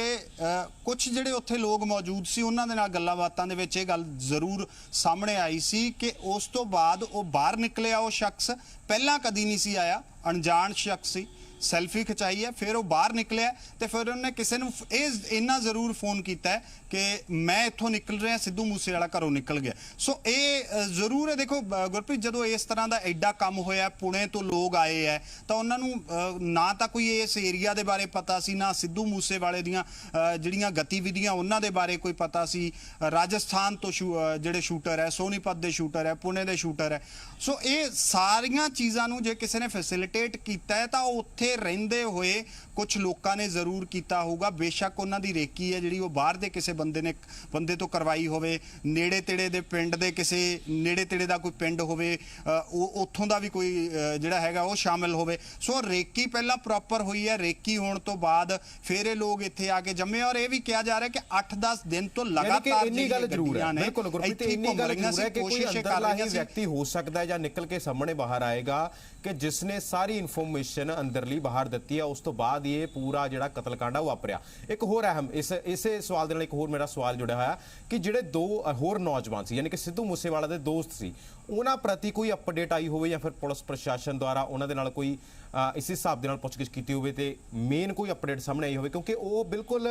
ਕੁਝ ਜਿਹੜੇ ਉੱਥੇ ਲੋਕ ਮੌਜੂਦ ਸੀ ਉਹਨਾਂ ਦੇ ਨਾਲ ਗੱਲਾਂ ਬਾਤਾਂ ਦੇ ਵਿੱਚ ਇਹ ਗੱਲ ਜ਼ਰੂਰ ਸਾਹਮਣੇ ਆਈ ਸੀ ਕਿ ਉਸ ਤੋਂ ਬਾਅਦ ਉਹ ਬਾਹਰ ਨਿਕਲਿਆ। ਉਹ ਸ਼ਖਸ ਪਹਿਲਾਂ ਕਦੀ ਨਹੀਂ ਸੀ ਆਇਆ, ਅਣਜਾਣ ਸ਼ਖਸ ਸੀ, ਸੈਲਫੀ ਖਿਚਾਈ ਹੈ, ਫਿਰ ਉਹ ਬਾਹਰ ਨਿਕਲਿਆ ਤੇ ਫਿਰ ਉਹਨੇ ਕਿਸੇ ਨੂੰ ਇਹ ਇੰਨਾ ਜ਼ਰੂਰ ਫੋਨ ਕੀਤਾ ਕਿ ਮੈਂ ਇੱਥੋਂ ਨਿਕਲ ਰਿਹਾ, ਸਿੱਧੂ ਮੂਸੇਵਾਲਾ ਘਰੋਂ ਨਿਕਲ ਗਿਆ। ਸੋ ਇਹ ਜ਼ਰੂਰ ਹੈ। ਦੇਖੋ ਗੁਰਪ੍ਰੀਤ, ਜਦੋਂ ਇਸ ਤਰ੍ਹਾਂ ਦਾ ਐਡਾ ਕੰਮ ਹੋਇਆ, ਪੁਣੇ ਤੋਂ ਲੋਕ ਆਏ ਹੈ, ਤਾਂ ਉਹਨਾਂ ਨੂੰ ਨਾ ਤਾਂ ਕੋਈ ਇਸ ਏਰੀਆ ਦੇ ਬਾਰੇ ਪਤਾ ਸੀ, ਨਾ ਸਿੱਧੂ ਮੂਸੇਵਾਲੇ ਦੀਆਂ ਜਿਹੜੀਆਂ ਗਤੀਵਿਧੀਆਂ ਉਹਨਾਂ ਦੇ ਬਾਰੇ ਕੋਈ ਪਤਾ ਸੀ। ਰਾਜਸਥਾਨ ਤੋਂ ਜਿਹੜੇ ਸ਼ੂਟਰ ਹੈ, ਸੋਨੀਪਤ ਦੇ ਸ਼ੂਟਰ ਹੈ, ਪੁਣੇ ਦੇ ਸ਼ੂਟਰ ਹੈ। ਸੋ ਇਹ ਸਾਰੀਆਂ ਚੀਜ਼ਾਂ ਨੂੰ ਜੇ ਕਿਸੇ ਨੇ ਫੈਸਿਲਿਟੇਟ ਕੀਤਾ ਹੈ ਤਾਂ ਉੱਥੇ ਰਹਿੰਦੇ ਹੋਏ ਕੁਝ ਲੋਕਾਂ ਨੇ ਜ਼ਰੂਰ ਕੀਤਾ ਹੋਊਗਾ। ਬੇਸ਼ੱਕ ਉਹਨਾਂ ਦੀ ਰੇਕੀ ਹੈ ਜਿਹੜੀ ਉਹ ਬਾਹਰ ਦੇ ਕਿਸੇ ਬੰਦੇ ਤੋਂ ਕਰਵਾਈ ਹੋਵੇ, ਨੇੜੇ ਤੇੜੇ ਦੇ ਪਿੰਡ ਦੇ ਕਿਸੇ ਨੇੜੇ ਤੇੜੇ ਦਾ ਕੋਈ ਪਿੰਡ ਹੋਵੇ, ਉਹ ਉੱਥੋਂ ਦਾ ਵੀ ਕੋਈ ਜਿਹੜਾ ਹੈਗਾ ਉਹ ਸ਼ਾਮਿਲ ਹੋਵੇ। ਸੋ ਰੇਕੀ ਪਹਿਲਾਂ ਪ੍ਰੋਪਰ ਹੋਈ ਹੈ, ਰੇਕੀ ਹੋਣ ਤੋਂ ਬਾਅਦ ਫਿਰ ਇਹ ਲੋਕ ਇੱਥੇ ਆ ਕੇ ਜੰਮੇ। ਔਰ ਇਹ ਵੀ ਕਿਹਾ ਜਾ ਰਿਹਾ ਕਿ 8-10 ਦਿਨ ਤੋਂ ਲਗਾਤਾਰ ਇੰਨੀ ਗੱਲ ਜ਼ਰੂਰ ਹੈ, ਬਿਲਕੁਲ ਗੁਰਪ੍ਰੀਤ, ਇੰਨੀ ਗੱਲ ਜ਼ਰੂਰ ਹੈ ਕਿ ਕੋਈ ਅੰਦਰਲਾ ਹੀ ਵਿਅਕਤੀ ਹੋ ਸਕਦਾ ਜਾਂ ਨਿਕਲ ਕੇ ਸਾਹਮਣੇ ਬਾਹਰ ਆਏਗਾ ਕਿ ਜਿਸਨੇ ਸਾਰੀ ਇਨਫੋਰਮੇਸ਼ਨ ਅੰਦਰਲੀ ਬਾਹਰ ਦਿੱਤੀ ਹੈ। ਉਸ ਤੋਂ ਬਾਅਦ ਬਾਅਦ ਹੀ ਇਹ ਪੂਰਾ ਜਿਹੜਾ ਕਤਲकांड ਆ ਉਹ ਵਾਪਰਿਆ। ਇੱਕ ਹੋਰ ਅਹਿਮ ਇਸੇ ਸਵਾਲ ਦੇ ਨਾਲ ਇੱਕ ਹੋਰ ਮੇਰਾ ਸਵਾਲ ਜੁੜਿਆ ਹੋਇਆ ਕਿ ਜਿਹੜੇ ਦੋ ਹੋਰ ਨੌਜਵਾਨ ਸੀ, ਯਾਨੀ ਕਿ ਸਿੱਧੂ ਮੂਸੇਵਾਲਾ ਦੇ ਦੋਸਤ ਸੀ, ਉਹਨਾਂ ਪ੍ਰਤੀ ਕੋਈ ਅਪਡੇਟ ਆਈ ਹੋਵੇ ਜਾਂ ਫਿਰ ਪੁਲਿਸ ਪ੍ਰਸ਼ਾਸਨ ਦੁਆਰਾ ਉਹਨਾਂ ਦੇ ਨਾਲ ਕੋਈ ਇਸੇ ਹਿਸਾਬ ਦੇ ਨਾਲ ਪੁੱਛਗਿੱਛ ਕੀਤੀ ਹੋਵੇ ਤੇ ਮੇਨ ਕੋਈ ਅਪਡੇਟ ਸਾਹਮਣੇ ਆਈ ਹੋਵੇ? ਕਿਉਂਕਿ ਉਹ ਬਿਲਕੁਲ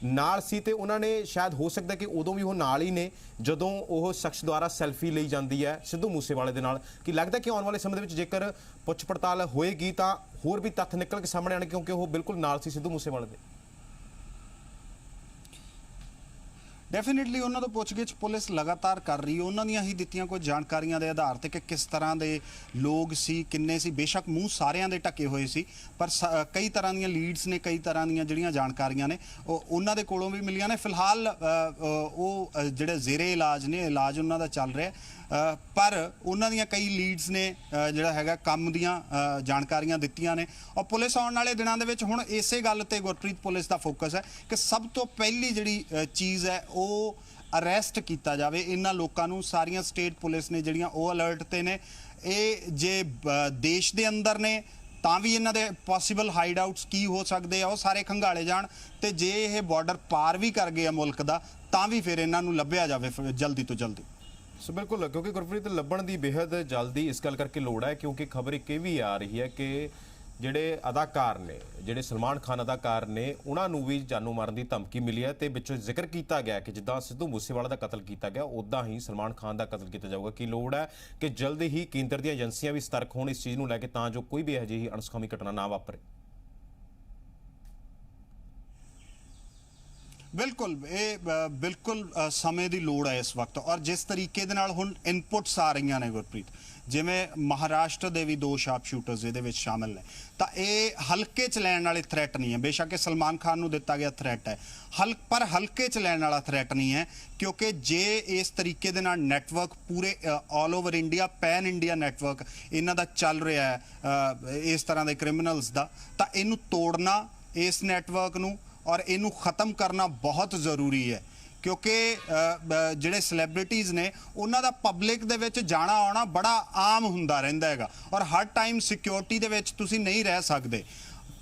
ਨਾਲ ਸੀ ਤੇ ਉਹਨਾਂ ਨੇ ਸ਼ਾਇਦ ਹੋ ਸਕਦਾ ਕਿ ਉਦੋਂ ਵੀ ਉਹ ਨਾਲ ਹੀ ਨੇ ਜਦੋਂ ਉਹ ਸ਼ਖਸ ਦੁਆਰਾ ਸੈਲਫੀ ਲਈ ਜਾਂਦੀ ਹੈ ਸਿੱਧੂ ਮੂਸੇਵਾਲੇ ਦੇ ਨਾਲ। ਕੀ ਲੱਗਦਾ ਕਿ ਆਉਣ ਵਾਲੇ ਸਮੇਂ ਦੇ ਵਿੱਚ ਜੇਕਰ ਪੁੱਛ ਪੜਤਾਲ ਹੋਏਗੀ ਤਾਂ ਹੋਰ ਵੀ ਤੱਥ ਨਿਕਲ ਕੇ ਸਾਹਮਣੇ ਆਉਣਗੇ, ਕਿਉਂਕਿ ਉਹ ਬਿਲਕੁਲ ਨਾਲ ਸੀ ਸਿੱਧੂ ਮੂਸੇਵਾਲੇ ਦੇ? ਡੈਫੀਨਿਟਲੀ ਉਹਨਾਂ ਤੋਂ ਪੁੱਛਗਿੱਛ ਪੁਲਿਸ ਲਗਾਤਾਰ ਕਰ ਰਹੀ ਹੈ। ਉਹਨਾਂ ਦੀਆਂ ਹੀ ਦਿੱਤੀਆਂ ਕੋਈ ਜਾਣਕਾਰੀਆਂ ਦੇ ਆਧਾਰ ਤੇ ਕਿ ਕਿਸ ਤਰ੍ਹਾਂ ਦੇ ਲੋਕ ਸੀ, ਕਿੰਨੇ ਸੀ, ਬੇਸ਼ੱਕ ਮੂੰਹ ਸਾਰਿਆਂ ਦੇ ਢੱਕੇ ਹੋਏ ਸੀ, ਪਰ ਕਈ ਤਰ੍ਹਾਂ ਦੀਆਂ ਲੀਡਸ ਨੇ, ਕਈ ਤਰ੍ਹਾਂ ਦੀਆਂ ਜਿਹੜੀਆਂ ਜਾਣਕਾਰੀਆਂ ਨੇ ਉਹ ਉਹਨਾਂ ਦੇ ਕੋਲੋਂ ਵੀ ਮਿਲੀਆਂ ਨੇ। ਫਿਲਹਾਲ ਉਹ ਜਿਹੜੇ ਜ਼ੇਰੇ ਇਲਾਜ ਨੇ, ਇਲਾਜ ਉਹਨਾਂ ਦਾ ਚੱਲ ਰਿਹਾ, ਪਰ ਉਹਨਾਂ ਦੀਆਂ ਕਈ ਲੀਡਸ ਨੇ ਜਿਹੜਾ ਹੈਗਾ ਕੰਮ ਦੀਆਂ ਜਾਣਕਾਰੀਆਂ ਦਿੱਤੀਆਂ ਨੇ। ਔਰ ਪੁਲਿਸ ਆਉਣ ਵਾਲੇ ਦਿਨਾਂ ਦੇ ਵਿੱਚ ਹੁਣ ਇਸੇ ਗੱਲ ਤੇ ਗੁਰਪ੍ਰੀਤ ਪੁਲਿਸ ਦਾ ਫੋਕਸ ਹੈ ਕਿ ਸਭ ਤੋਂ ਪਹਿਲੀ ਜਿਹੜੀ ਚੀਜ਼ ਹੈ ਉਹ ਅਰੈਸਟ ਕੀਤਾ ਜਾਵੇ ਇਹਨਾਂ ਲੋਕਾਂ ਨੂੰ। ਸਾਰੀਆਂ ਸਟੇਟ ਪੁਲਿਸ ਨੇ ਜਿਹੜੀਆਂ ਉਹ ਅਲਰਟ ਤੇ ਨੇ। ਇਹ ਜੇ ਦੇਸ਼ ਦੇ ਅੰਦਰ ਨੇ ਤਾਂ ਵੀ ਇਹਨਾਂ ਦੇ ਪੋਸੀਬਲ ਹਾਈਡ ਆਊਟਸ ਕੀ ਹੋ ਸਕਦੇ ਆ ਉਹ ਸਾਰੇ ਖੰਗਾਲੇ ਜਾਣ, ਤੇ ਜੇ ਇਹ ਬਾਰਡਰ ਪਾਰ ਵੀ ਕਰ ਗਏ ਆ ਮੁਲਕ ਦਾ ਤਾਂ ਵੀ ਫਿਰ ਇਹਨਾਂ ਨੂੰ ਲੱਭਿਆ ਜਾਵੇ ਜਲਦੀ ਤੋਂ ਜਲਦੀ। ਸੋ ਬਿਲਕੁਲ, ਕਿਉਂਕਿ ਗੁਰਪ੍ਰੀਤ ਲੱਭਣ ਦੀ ਬੇहद ਜਲਦੀ ਇਸ ਗੱਲ ਕਰਕੇ ਲੋੜ ਹੈ ਕਿਉਂਕਿ ਖਬਰ ਇੱਕ ਇਹ ਵੀ ਆ ਰਹੀ ਹੈ ਕਿ ਜਿਹੜੇ ਅਦਾਕਾਰ ਨੇ, ਜਿਹੜੇ ਸਲਮਾਨ ਖਾਨ ਅਦਾਕਾਰ ਨੇ, ਉਹਨਾਂ ਨੂੰ ਵੀ ਜਾਨੋਂ ਮਾਰਨ ਦੀ ਧਮਕੀ ਮਿਲੀ ਹੈ ਤੇ ਵਿੱਚੋਂ ਜ਼ਿਕਰ ਕੀਤਾ ਗਿਆ ਕਿ ਜਿੱਦਾਂ ਸਿੱਧੂ ਮੂਸੇਵਾਲਾ ਦਾ ਕਤਲ ਕੀਤਾ ਗਿਆ ਉੱਦਾਂ ਹੀ ਸਲਮਾਨ ਖਾਨ ਦਾ ਕਤਲ ਕੀਤਾ ਜਾਊਗਾ। ਕੀ ਲੋੜ ਹੈ ਕਿ ਜਲਦੀ ਹੀ ਕੇਂਦਰ ਦੀਆਂ ਏਜੰਸੀਆਂ ਵੀ ਸਤਰਕ ਹੋਣ ਇਸ ਚੀਜ਼ ਨੂੰ ਲੈ ਕੇ ਤਾਂ ਜੋ ਕੋਈ ਵੀ ਇਹੋ ਜਿਹੀ ਅਣਸੁਖਾਵੀ ਘਟਨਾ ਨਾ ਵਾਪਰੇ? ਬਿਲਕੁਲ, ਇਹ ਬਿਲਕੁਲ ਸਮੇਂ ਦੀ ਲੋੜ ਹੈ ਇਸ ਵਕਤ। ਔਰ ਜਿਸ ਤਰੀਕੇ ਦੇ ਨਾਲ ਹੁਣ ਇਨਪੁਟਸ ਆ ਰਹੀਆਂ ਨੇ ਗੁਰਪ੍ਰੀਤ, ਜਿਵੇਂ ਮਹਾਰਾਸ਼ਟਰ ਦੇ ਵੀ 2 ਸ਼ਾਰਪ ਸ਼ੂਟਰਸ ਇਹਦੇ ਵਿੱਚ ਸ਼ਾਮਿਲ ਨੇ, ਤਾਂ ਇਹ ਹਲਕੇ 'ਚ ਲੈਣ ਵਾਲੇ ਥ੍ਰੈਟ ਨਹੀਂ ਹੈ। ਬੇਸ਼ੱਕ ਇਹ ਸਲਮਾਨ ਖਾਨ ਨੂੰ ਦਿੱਤਾ ਗਿਆ ਥ੍ਰੈਟ ਹੈ, ਪਰ ਹਲਕੇ 'ਚ ਲੈਣ ਵਾਲਾ ਥ੍ਰੈਟ ਨਹੀਂ ਹੈ, ਕਿਉਂਕਿ ਜੇ ਇਸ ਤਰੀਕੇ ਦੇ ਨਾਲ ਨੈਟਵਰਕ ਪੂਰੇ all over India, pan India network ਇਹਨਾਂ ਦਾ ਚੱਲ ਰਿਹਾ ਹੈ ਇਸ ਤਰ੍ਹਾਂ ਦੇ ਕ੍ਰਿਮੀਨਲਸ ਦਾ, ਤਾਂ ਇਹਨੂੰ ਤੋੜਨਾ, ਇਸ ਨੈਟਵਰਕ ਨੂੰ ਔਰ ਇਹਨੂੰ ख़त्म करना बहुत ज़रूरी है। क्योंकि ਜਿਹੜੇ ਸੈਲੈਬ੍ਰਿਟੀਜ਼ ਨੇ ਉਹਨਾਂ ਦਾ ਪਬਲਿਕ ਦੇ ਵਿੱਚ ਜਾਣਾ ਆਉਣਾ ਬੜਾ ਆਮ ਹੁੰਦਾ ਰਹਿੰਦਾ ਹੈਗਾ, ਔਰ ਹਰ ਟਾਈਮ ਸਿਕਿਉਰਿਟੀ ਦੇ ਵਿੱਚ ਤੁਸੀਂ ਨਹੀਂ ਰਹਿ ਸਕਦੇ।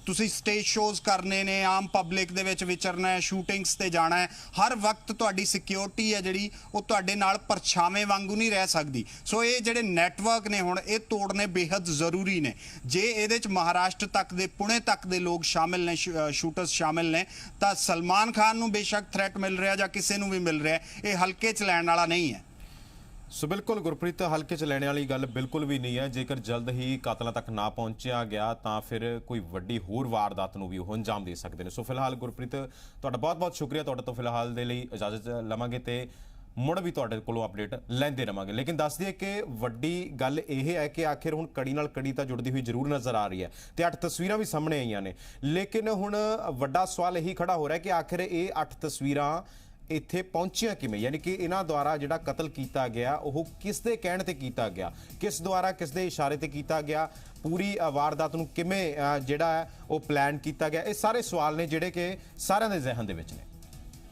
ਤੁਸੀਂ ਸਟੇਜ ਸ਼ੋਜ਼ ਕਰਨੇ ਨੇ, ਆਮ ਪਬਲਿਕ ਦੇ ਵਿੱਚ ਵਿਚਰਨਾ ਹੈ, ਸ਼ੂਟਿੰਗਸ ਤੇ ਜਾਣਾ ਹੈ, ਹਰ ਵਕਤ ਤੁਹਾਡੀ ਸਿਕਿਉਰਿਟੀ ਹੈ ਜਿਹੜੀ ਉਹ ਤੁਹਾਡੇ ਨਾਲ ਪਰਛਾਵੇਂ ਵਾਂਗੂ ਨਹੀਂ ਰਹਿ ਸਕਦੀ। ਸੋ ਇਹ ਜਿਹੜੇ ਨੈਟਵਰਕ ਨੇ ਹੁਣ ਇਹ ਤੋੜਨੇ ਬੇहद ਜ਼ਰੂਰੀ ਨੇ। ਜੇ ਇਹਦੇ ਚ ਮਹਾਰਾਸ਼ਟਰ ਤੱਕ ਦੇ, ਪੁਣੇ ਤੱਕ ਦੇ ਲੋਕ ਸ਼ਾਮਿਲ ਨੇ, ਸ਼ੂਟਰਸ ਸ਼ਾਮਿਲ ਨੇ, ਤਾਂ ਸਲਮਾਨ ਖਾਨ ਨੂੰ ਬੇਸ਼ੱਕ ਥ੍ਰੈਟ ਮਿਲ ਰਿਹਾ ਜਾਂ ਕਿਸੇ ਨੂੰ ਵੀ ਮਿਲ ਰਿਹਾ, ਇਹ ਹਲਕੇ ਚ ਲੈਣ ਵਾਲਾ ਨਹੀਂ ਹੈ। ਸੋ ਬਿਲਕੁਲ ਗੁਰਪ੍ਰੀਤ, ਹਲਕੇ 'ਚ ਲੈਣੇ ਵਾਲੀ ਗੱਲ ਬਿਲਕੁਲ ਵੀ ਨਹੀਂ ਹੈ। ਜੇਕਰ ਜਲਦ ਹੀ ਕਾਤਲਾਂ ਤੱਕ ਨਾ ਪਹੁੰਚਿਆ ਗਿਆ ਤਾਂ ਫਿਰ ਕੋਈ ਵੱਡੀ ਹੋਰ ਵਾਰਦਾਤ ਨੂੰ ਵੀ ਉਹ ਅੰਜਾਮ ਦੇ ਸਕਦੇ ਨੇ। ਸੋ ਫਿਲਹਾਲ ਗੁਰਪ੍ਰੀਤ, ਤੁਹਾਡਾ ਬਹੁਤ-ਬਹੁਤ ਸ਼ੁਕਰੀਆ। ਤੁਹਾਡੇ ਤੋਂ ਫਿਲਹਾਲ ਦੇ ਲਈ ਇਜਾਜ਼ਤ ਲਵਾਂਗੇ ਤੇ ਮੁੜ ਵੀ ਤੁਹਾਡੇ ਕੋਲੋਂ ਅਪਡੇਟ ਲੈਂਦੇ ਰਵਾਂਗੇ। ਲੇਕਿਨ ਦੱਸ ਦਈਏ ਕਿ ਵੱਡੀ ਗੱਲ ਇਹ ਹੈ ਕਿ ਆਖਿਰ ਹੁਣ ਕੜੀ ਨਾਲ ਕੜੀ ਤਾਂ ਜੁੜਦੀ ਹੋਈ ਜ਼ਰੂਰ ਨਜ਼ਰ ਆ ਰਹੀ ਹੈ ਤੇ 8 ਤਸਵੀਰਾਂ ਵੀ ਸਾਹਮਣੇ ਆਈਆਂ ਨੇ, ਲੇਕਿਨ ਹੁਣ ਵੱਡਾ ਸਵਾਲ ਇਹੀ ਖੜਾ ਹੋ ਰਿਹਾ ਕਿ ਆਖਿਰ ਇਹ 8 ਤਸਵੀਰਾਂ ਇੱਥੇ ਪਹੁੰਚੀਆਂ ਕਿਵੇਂ? ਯਾਨੀ ਕਿ ਇਹਨਾਂ ਦੁਆਰਾ ਜਿਹੜਾ ਕਤਲ ਕੀਤਾ ਗਿਆ ਉਹ ਕਿਸ ਦੇ ਕਹਿਣ ਤੇ ਕੀਤਾ ਗਿਆ, ਕਿਸ ਦੁਆਰਾ, ਕਿਸ ਦੇ ਇਸ਼ਾਰੇ ਤੇ ਕੀਤਾ ਗਿਆ, ਪੂਰੀ ਵਾਰਦਾਤ ਨੂੰ ਕਿਵੇਂ ਜਿਹੜਾ ਹੈ ਉਹ ਪਲਾਨ ਕੀਤਾ ਗਿਆ? ਇਹ ਸਾਰੇ ਸਵਾਲ ਨੇ ਜਿਹੜੇ ਕਿ ਸਾਰਿਆਂ ਦੇ ਜ਼ਿਹਨ ਦੇ ਵਿੱਚ ਨੇ।